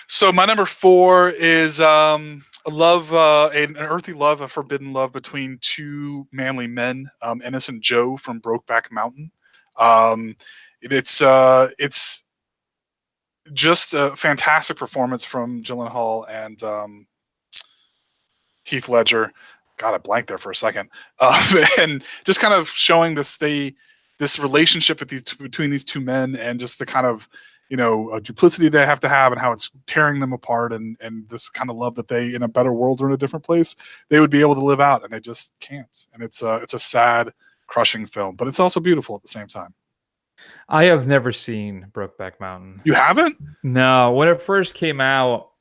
So my number 4 is an earthy love, a forbidden love between two manly men, Ennis and Joe from Brokeback Mountain. It's just a fantastic performance from Gyllenhaal and Heath Ledger. God, I blanked there for a second. And just kind of showing this relationship between these two men, and just the kind of duplicity they have to have, and how it's tearing them apart, and this kind of love that they, in a better world or in a different place, they would be able to live out, and they just can't. And it's a sad, crushing film, but it's also beautiful at the same time. I have never seen Brokeback Mountain. You haven't? No. When it first came out,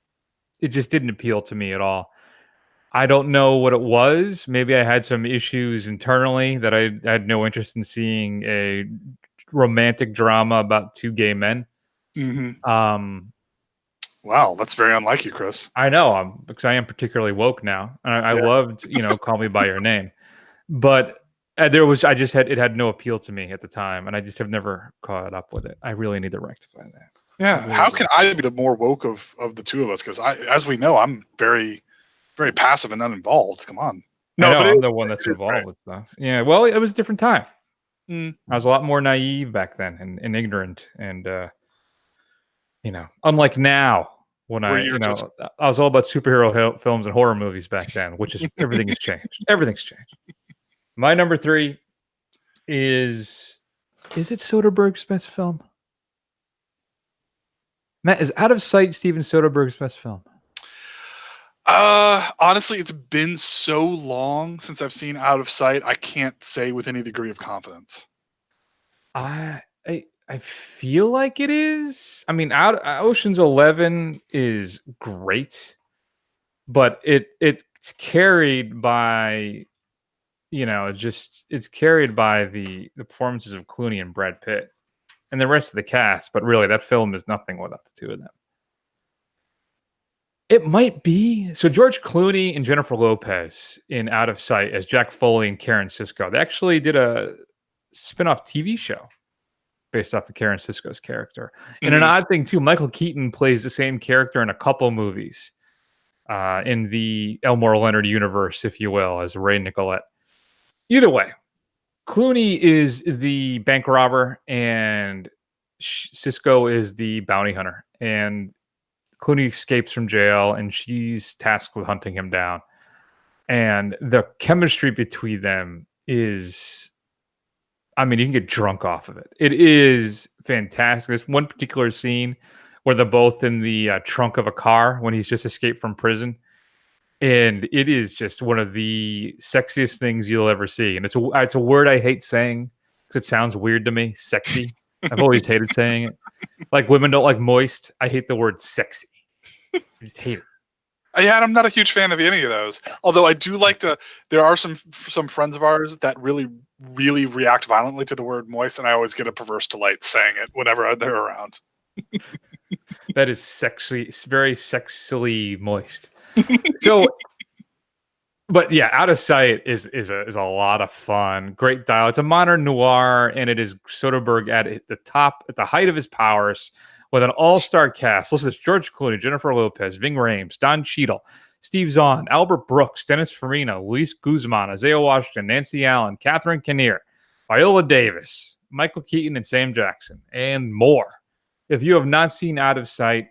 it just didn't appeal to me at all. I don't know what it was. Maybe I had some issues internally that I had no interest in seeing a romantic drama about two gay men. Wow, that's very unlike you, Chris. I know, because I am particularly woke now. And I loved, Call Me by Your Name. But it had no appeal to me at the time, and I just have never caught up with it. I really need to rectify that. Yeah, how can I be the more woke of the two of us? Because as we know, I'm very, very passive and uninvolved. Come on. No, but I'm the one that's involved with stuff. Yeah, well, it was a different time. I was a lot more naive back then and ignorant, and unlike now when I was all about superhero films and horror movies back then, which is everything has changed. Everything's changed. My number 3 is it Soderbergh's best film? Matt, is Out of Sight Steven Soderbergh's best film? Honestly, it's been so long since I've seen Out of Sight, I can't say with any degree of confidence. I feel like it is. I mean, Ocean's 11 is great, but it's carried by, it's carried by the performances of Clooney and Brad Pitt and the rest of the cast. But really, that film is nothing without the two of them. It might be. So George Clooney and Jennifer Lopez in Out of Sight as Jack Foley and Karen Sisco. They actually did a spin-off TV show based off of Karen Sisco's character. And an odd thing, too, Michael Keaton plays the same character in a couple movies in the Elmore Leonard universe, if you will, as Ray Nicolette. Either way, Clooney is the bank robber and Sisco is the bounty hunter. And Clooney escapes from jail and she's tasked with hunting him down. And the chemistry between them is, I mean, you can get drunk off of it. It is fantastic. There's one particular scene where they're both in the trunk of a car when he's just escaped from prison. And it is just one of the sexiest things you'll ever see. And it's a word I hate saying because it sounds weird to me. Sexy. I've always hated saying it. Like women don't like moist. I hate the word sexy. I just hate it. Yeah, I'm not a huge fan of any of those. Although I do like to. There are some friends of ours that really, really react violently to the word moist, and I always get a perverse delight saying it whenever they're around. That is sexy. It's very sexily moist. So, but yeah, Out of Sight is a lot of fun. Great dialogue. It's a modern noir, and it is Soderbergh at the height of his powers with an all-star cast. Listen to this: George Clooney, Jennifer Lopez, Ving Rhames, Don Cheadle, Steve Zahn, Albert Brooks, Dennis Farina, Luis Guzman, Isaiah Washington, Nancy Allen, Catherine Kinnear, Viola Davis, Michael Keaton, and Sam Jackson, and more. If you have not seen Out of Sight,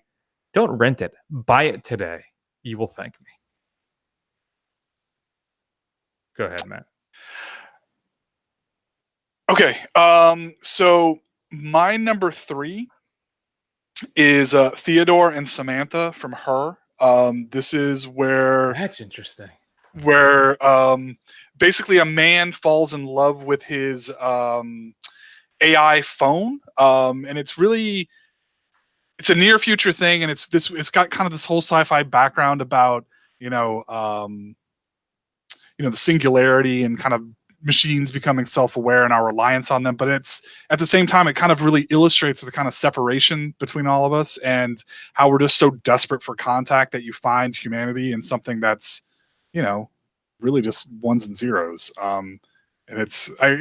don't rent it. Buy it today. You will thank me. Go ahead, Matt. Okay. So my number 3 is Theodore and Samantha from Her. This is where... That's interesting. Where basically a man falls in love with his AI phone. And it's really... It's a near future thing, and it's got kind of this whole sci-fi background about the singularity and kind of machines becoming self-aware and our reliance on them. But it's at the same time, it kind of really illustrates the kind of separation between all of us and how we're just so desperate for contact that you find humanity in something that's really just ones and zeros. And it's a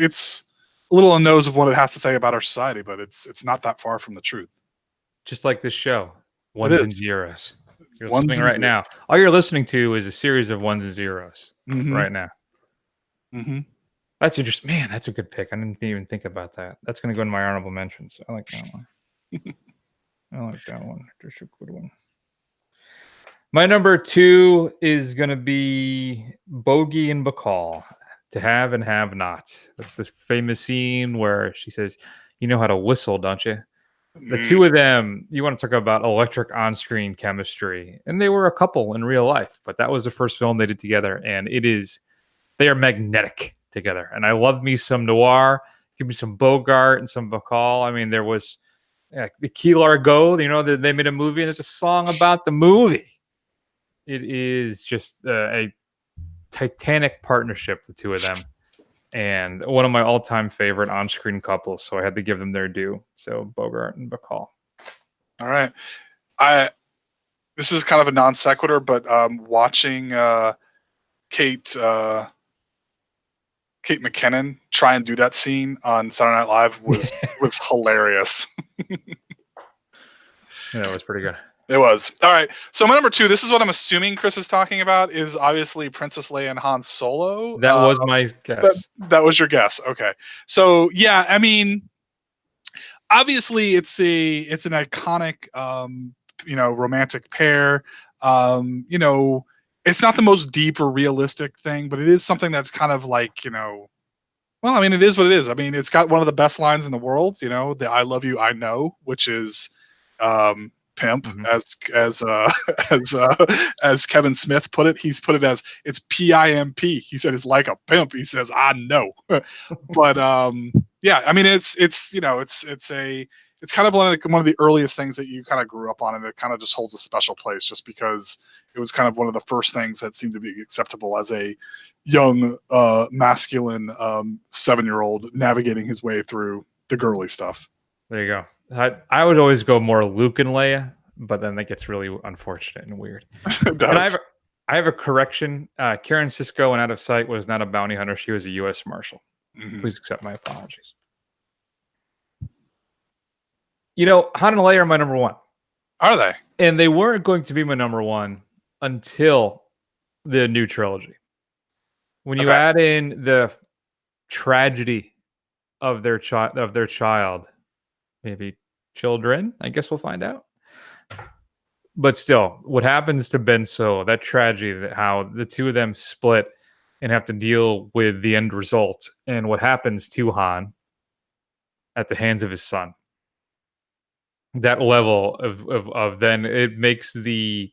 little on the nose of what it has to say about our society, but it's not that far from the truth. Just like this show, ones and zeros. You're listening right now. All you're listening to is a series of ones and zeros right now. Mm-hmm. That's interesting. Man, that's a good pick. I didn't even think about that. That's going to go in my honorable mentions. I like that one. I like that one. That's a good one. My number 2 is going to be Bogey and Bacall, To Have and Have Not. That's this famous scene where she says, "You know how to whistle, don't you?" The two of them, you want to talk about electric on-screen chemistry. And they were a couple in real life, but that was the first film they did together. And they are magnetic together. And I love me some noir. Give me some Bogart and some Bacall. I mean, there was the Key Largo, they made a movie and there's a song about the movie. It is just a titanic partnership, the two of them. And one of my all-time favorite on-screen couples, so I had to give them their due. So Bogart and Bacall. All right. This is kind of a non sequitur, but watching Kate McKinnon try and do that scene on Saturday Night Live was hilarious. Yeah, it was pretty good. It was. All right. So my number 2, this is what I'm assuming Chris is talking about, is obviously Princess Leia and Han Solo. That was my guess. That was your guess. Okay. So yeah, I mean, obviously it's an iconic romantic pair. It's not the most deep or realistic thing, but it is something that's kind of like, well, I mean, it is what it is. I mean, it's got one of the best lines in the world, the I love you, I know, which is pimp, as Kevin Smith put it. He's put it as it's PIMP. He said it's like a pimp. He says, I know. But yeah, I mean, it's kind of like one of the earliest things that you kind of grew up on, and it kind of just holds a special place just because it was kind of one of the first things that seemed to be acceptable as a young, masculine 7-year-old navigating his way through the girly stuff. There you go. I would always go more Luke and Leia, but then that gets really unfortunate and weird. It does. And I have a correction. Karen Sisko in Out of Sight was not a bounty hunter. She was a U.S. Marshal. Mm-hmm. Please accept my apologies. Han and Leia are my number 1. Are they? And they weren't going to be my number 1 until the new trilogy. When you add in the tragedy of their child, maybe children, I guess we'll find out. But still, what happens to Ben Solo, that tragedy, that how the two of them split and have to deal with the end result, and what happens to Han at the hands of his son. That level of then it makes the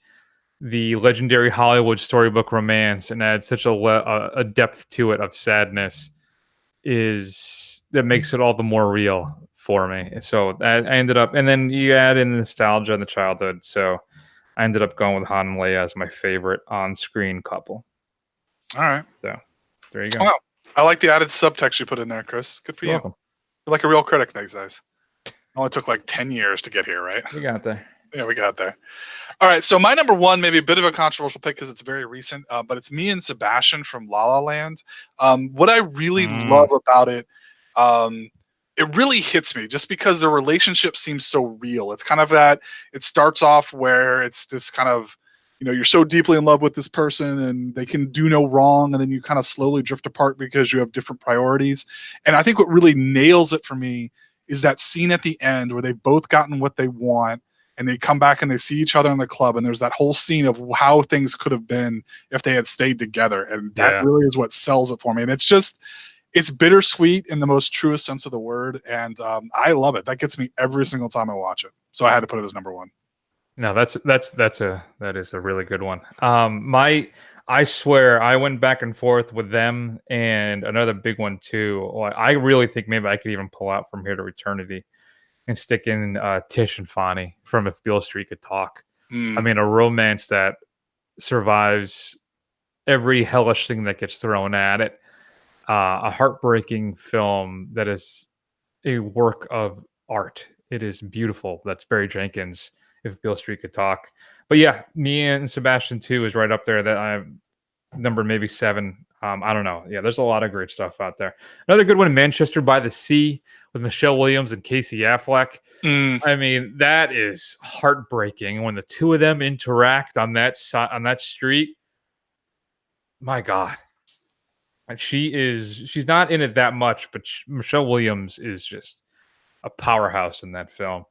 legendary Hollywood storybook romance and adds such a depth to it of sadness that makes it all the more real for me. So I ended up, and then you add in the nostalgia and the childhood. So I ended up going with Han and Leia as my favorite on-screen couple. All right. So there you go. Wow. I like the added subtext you put in there, Chris. Good for you. Welcome. You're like a real critic these days. It only took like 10 years to get here, right? We got there. Yeah, we got there. All right. So my number 1, maybe a bit of a controversial pick because it's very recent, but it's me and Sebastian from La La Land. What I really love about it, it really hits me just because the relationship seems so real. It's kind of it starts off where it's this kind of, you're so deeply in love with this person and they can do no wrong. And then you kind of slowly drift apart because you have different priorities. And I think what really nails it for me is that scene at the end where they've both gotten what they want and they come back and they see each other in the club. And there's that whole scene of how things could have been if they had stayed together. And that really is what sells it for me. And it's bittersweet in the most truest sense of the word. And I love it. That gets me every single time I watch it. So I had to put it as number 1. No, that is a really good one. I swear I went back and forth with them and another big one too. I really think maybe I could even pull out From Here to Eternity and stick in Tish and Fonnie from If Beale Street Could Talk. I mean, a romance that survives every hellish thing that gets thrown at it. A heartbreaking film that is a work of art. It is beautiful. That's Barry Jenkins, If Beale Street Could Talk. But yeah, me and Sebastian too is right up there. That I'm number maybe 7. I don't know. Yeah, there's a lot of great stuff out there. Another good one, Manchester by the Sea with Michelle Williams and Casey Affleck. I mean, that is heartbreaking when the two of them interact on that street. My God. And she's not in it that much, but Michelle Williams is just a powerhouse in that film.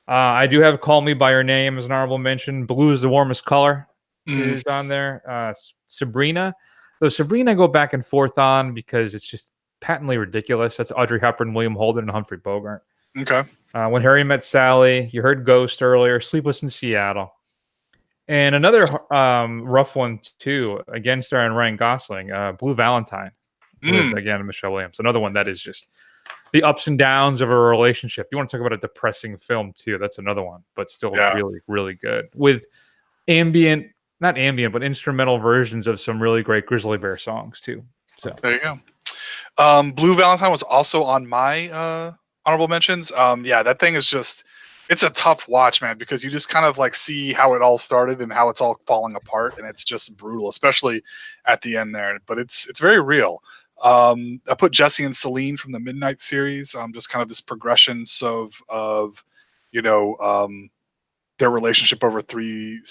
I do have Call Me By Your Name as an honorable mention. Blue is the Warmest Color is on there. Sabrina. Though Sabrina I go back and forth on because it's just patently ridiculous. That's Audrey Hepburn, William Holden, and Humphrey Bogart. Okay. When Harry Met Sally. You heard Ghost earlier. Sleepless in Seattle. And another rough one, too, again starring Ryan Gosling, Blue Valentine, with, again, Michelle Williams. Another one that is just the ups and downs of a relationship. You want to talk about a depressing film, too. That's another one, but still really, really good. With not ambient, but instrumental versions of some really great Grizzly Bear songs, too. So there you go. Blue Valentine was also on my honorable mentions. Yeah, that thing is just... it's a tough watch, man, because you just kind of like see how it all started and how it's all falling apart, and it's just brutal, especially at the end there. But it's very real. I put Jesse and Celine from the Midnight series, just kind of this progression of their relationship over three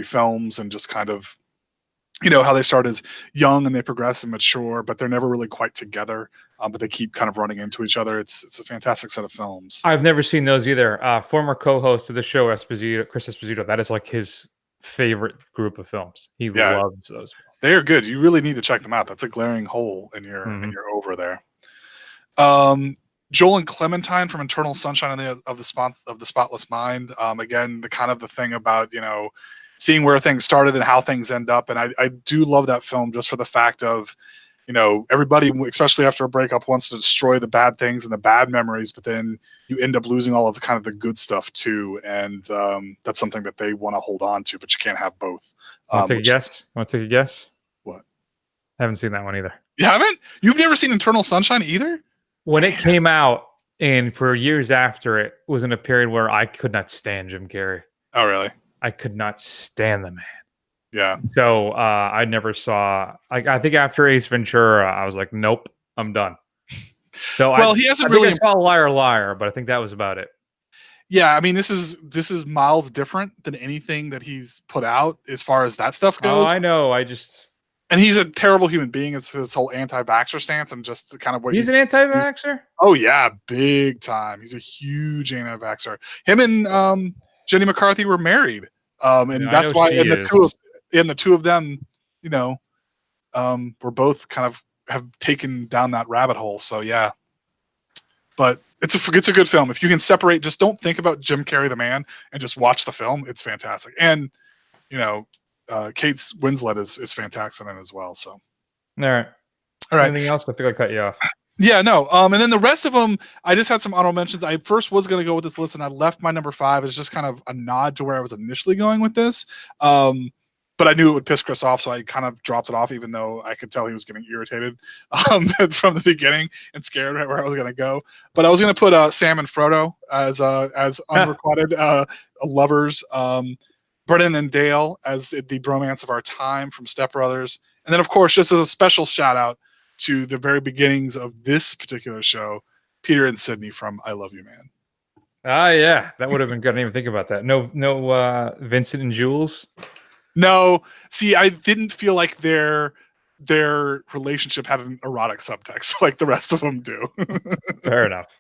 films, and just kind of how they start as young and they progress and mature, but they're never really quite together. But they keep kind of running into each other. It's a fantastic set of films. I've never seen those either. Former co-host of the show, Chris Esposito, that is like his favorite group of films. He loves those. They are good. You really need to check them out. That's a glaring hole in your over there. Joel and Clementine from Eternal Sunshine of the Spotless Mind. Again, the thing about seeing where things started and how things end up, and I do love that film just for the fact of everybody, especially after a breakup, wants to destroy the bad things and the bad memories, but then you end up losing all of the kind of the good stuff too, and that's something that they want to hold on to, but you can't have both. Want to take a guess? Want to take a guess? What? I haven't seen that one either. You haven't? You've never seen Eternal Sunshine either? When it came out, and for years after, it was in a period where I could not stand Jim Carrey. Oh, really? I could not stand the man. Yeah. So I never saw. I think after Ace Ventura, I was like, nope, I'm done. So he hasn't I really. I saw Liar Liar, but I think that was about it. Yeah, I mean, this is miles different than anything that he's put out as far as that stuff goes. Oh, I know. And he's a terrible human being. It's his whole anti-vaxxer stance and just kind of what he's an anti-vaxxer. Oh yeah, big time. He's a huge anti-vaxxer. Him and Jenny McCarthy were married, and that's why. And the two of them, were both kind of have taken down that rabbit hole. So yeah, but it's a good film. If you can separate, just don't think about Jim Carrey the man and just watch the film. It's fantastic. And Kate Winslet is fantastic in it as well. So All right. Anything else? I think I cut you off. Yeah, no. And then the rest of them, I just had some honorable mentions. I first was going to go with this list, and I left my number 5 as just kind of a nod to where I was initially going with this. But I knew it would piss Chris off, so I kind of dropped it off, even though I could tell he was getting irritated from the beginning and scared right where I was going to go. But I was going to put Sam and Frodo as unrequited lovers. Brennan and Dale as the bromance of our time from Step Brothers. And then, of course, just as a special shout out to the very beginnings of this particular show, Peter and Sydney from I Love You, Man. Ah, yeah. That would have been good. I didn't even think about that. No Vincent and Jules? No. See, I didn't feel like their relationship had an erotic subtext like the rest of them do. Fair enough.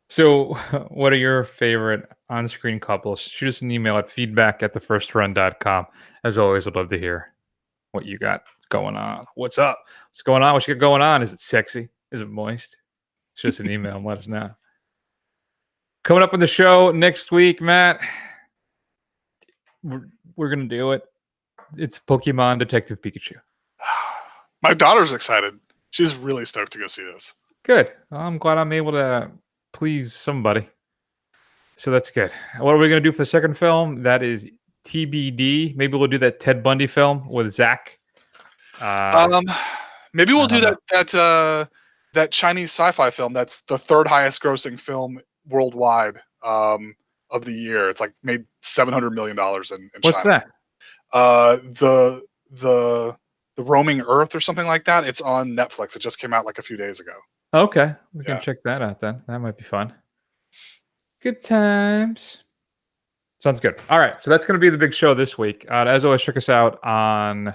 So, what are your favorite on-screen couples? Shoot us an email at feedback@thefirstrun.com. As always, I'd love to hear what you got going on. What's up? What's going on? What you got going on? Is it sexy? Is it moist? Shoot us an email and let us know. Coming up on the show next week, Matt, we're going to do it. It's Pokemon Detective Pikachu. My daughter's excited. She's really stoked to go see this. Good. I'm glad I'm able to please somebody. So that's good. What are we going to do for the second film? That is TBD. Maybe we'll do that Ted Bundy film with Zach. Maybe we'll do that Chinese sci-fi film that's the third highest grossing film worldwide of the year. It's like made $700 million in What's China. that? The Roaming Earth or something like that. It's on Netflix. It just came out like a few days ago. Okay. We can check that out then. That might be fun. Good times. Sounds good. All right. So that's going to be the big show this week. As always, check us out on...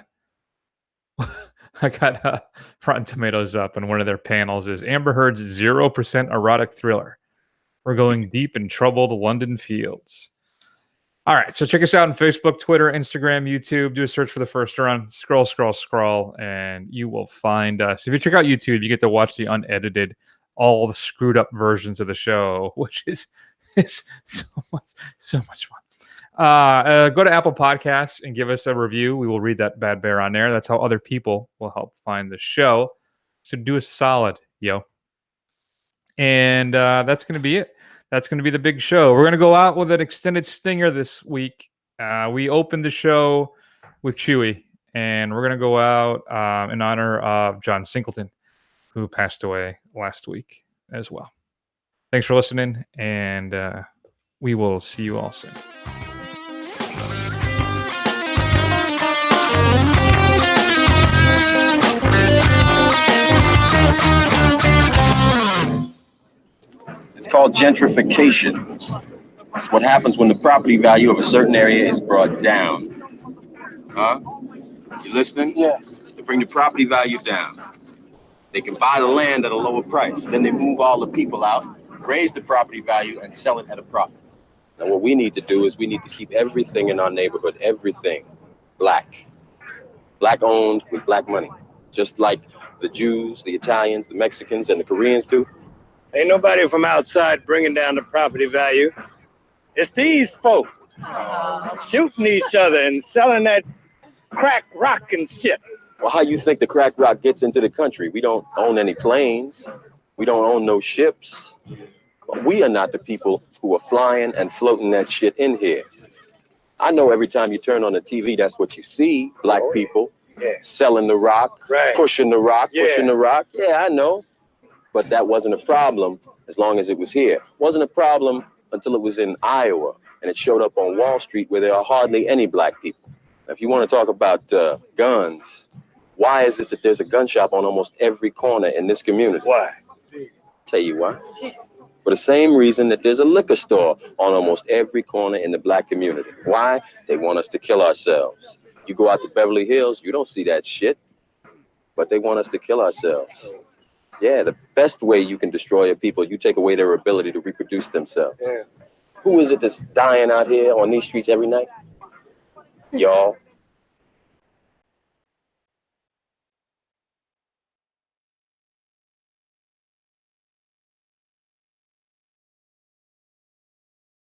I got Rotten Tomatoes up, and one of their panels is Amber Heard's 0% erotic thriller. We're going deep in troubled London fields. All right, so check us out on Facebook, Twitter, Instagram, YouTube. Do a search for The First Run. Scroll, and you will find us. If you check out YouTube, you get to watch the unedited, all the screwed up versions of the show, which is so much fun. Go to Apple Podcasts and give us a review. We will read that bad bear on there. That's how other people will help find the show. So do us a solid, yo. And that's going to be it. That's going to be the big show. We're going to go out with an extended stinger this week. We opened the show with Chewy, and we're going to go out in honor of John Singleton, who passed away last week as well. Thanks for listening, and we will see you all soon. It's called gentrification. It's what happens when the property value of a certain area is brought down. Huh? You listening? Yeah. They bring the property value down. They can buy the land at a lower price. Then they move all the people out, raise the property value, and sell it at a profit. Now what we need to do is we need to keep everything in our neighborhood, everything, black. Black owned with black money. Just like the Jews, the Italians, the Mexicans, and the Koreans do. Ain't nobody from outside bringing down the property value. It's these folks shooting each other and selling that crack rock and shit. Well, how you think the crack rock gets into the country? We don't own any planes. We don't own no ships. We are not the people who are flying and floating that shit in here. I know every time you turn on the TV, that's what you see. Black people selling the rock, pushing the rock, pushing the rock. Yeah, I know. But that wasn't a problem as long as it was here. It wasn't a problem until it was in Iowa and it showed up on Wall Street where there are hardly any black people. Now, if you want to talk about guns, why is it that there's a gun shop on almost every corner in this community? Why? Tell you why. For the same reason that there's a liquor store on almost every corner in the black community. Why? They want us to kill ourselves. You go out to Beverly Hills, you don't see that shit. But they want us to kill ourselves. Yeah, the best way you can destroy a people, you take away their ability to reproduce themselves. Yeah. Who is it that's dying out here on these streets every night? Y'all.